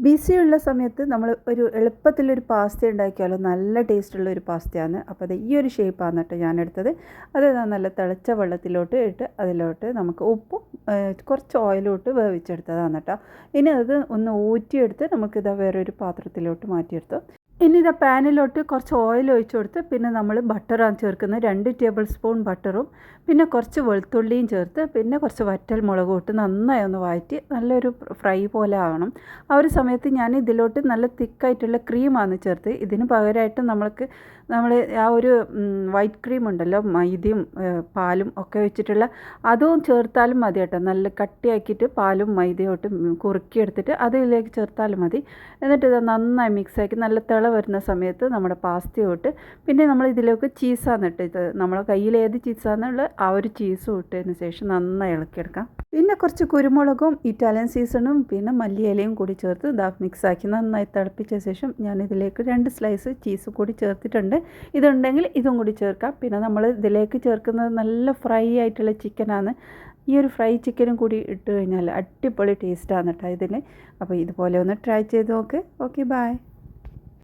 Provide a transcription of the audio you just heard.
ബിസിയുള്ള സമയത്ത് നമ്മൾ ഒരു എളുപ്പത്തിലൊരു പാസ്ത ഉണ്ടാക്കിയാലോ നല്ല ടേസ്റ്റുള്ള ഒരു പാസ്തയാണ്. അപ്പോൾ അത് ഈ ഒരു ഷേപ്പാണ് കേട്ടോ ഞാനെടുത്തത്. അത് നല്ല തിളച്ച വെള്ളത്തിലോട്ട് ഇട്ട് അതിലോട്ട് നമുക്ക് ഉപ്പും കുറച്ച് ഓയിലും ഇട്ട് വേവിച്ചെടുത്തതാണ് കേട്ടോ. ഇനി അത് ഒന്ന് ഊറ്റിയെടുത്ത് നമുക്കിതാ വേറൊരു പാത്രത്തിലോട്ട് മാറ്റിയെടുത്തു. ഇനി ഇതാ പാനിലോട്ട് കുറച്ച് ഓയിൽ ഒഴിച്ച് കൊടുത്ത് പിന്നെ നമ്മൾ ബട്ടറാണ് ചേർക്കുന്നത്. 2 ടേബിൾ സ്പൂൺ ബട്ടറും പിന്നെ കുറച്ച് വെളുത്തുള്ളിയും ചേർത്ത് പിന്നെ കുറച്ച് വറ്റൽ മുളകും ഇട്ട് നന്നായി ഒന്ന് വഴറ്റി നല്ലൊരു ഫ്രൈ പോലെ ആവണം. ആ ഒരു സമയത്ത് ഞാൻ ഇതിലോട്ട് നല്ല തിക്കായിട്ടുള്ള ക്രീമാണ് ചേർത്ത്. ഇതിന് പകരമായിട്ട് നമ്മൾ ആ ഒരു വൈറ്റ് ക്രീം ഉണ്ടല്ലോ, മൈദയും പാലും ഒക്കെ വെച്ചിട്ടുള്ള അതും ചേർത്താലും മതി കേട്ടോ. നല്ല കട്ടിയാക്കിയിട്ട് പാലും മൈദയും ഇട്ട് കുറുക്കിയെടുത്തിട്ട് അതിലേക്ക് ചേർത്താലും മതി. എന്നിട്ട് ഇത് നന്നായി മിക്സാക്കി നല്ല തിള വരുന്ന സമയത്ത് നമ്മുടെ പാസ്തയും ഇട്ട് പിന്നെ നമ്മൾ ഇതിലേക്ക് ചീസാണ് ഇട്ട് ഇത് നമ്മളെ കയ്യിൽ ഏത് ചീസാണെന്നുള്ള ആ ഒരു ചീസും ഇട്ടതിന് ശേഷം നന്നായി ഇളക്കിയെടുക്കാം. പിന്നെ കുറച്ച് കുരുമുളകും ഇറ്റാലിയൻ സീസണും പിന്നെ മല്ലിയിലയും കൂടി ചേർത്ത് ഇതാ മിക്സാക്കി നന്നായി തിളപ്പിച്ച ശേഷം ഞാനിതിലേക്ക് 2 സ്ലൈസ് ചീസ് കൂടി ചേർത്തിട്ടുണ്ട്. ഇതുണ്ടെങ്കിൽ ഇതും കൂടി ചേർക്കാം. പിന്നെ നമ്മൾ ഇതിലേക്ക് ചേർക്കുന്നത് നല്ല ഫ്രൈ ആയിട്ടുള്ള ചിക്കനാണ്. ഈ ഒരു ഫ്രൈ ചിക്കനും കൂടി ഇട്ട് കഴിഞ്ഞാൽ അടിപൊളി ടേസ്റ്റാണ് കേട്ടോ ഇതിന്. അപ്പോൾ ഇതുപോലെ ഒന്ന് ട്രൈ ചെയ്ത് നോക്ക്. Okay, by.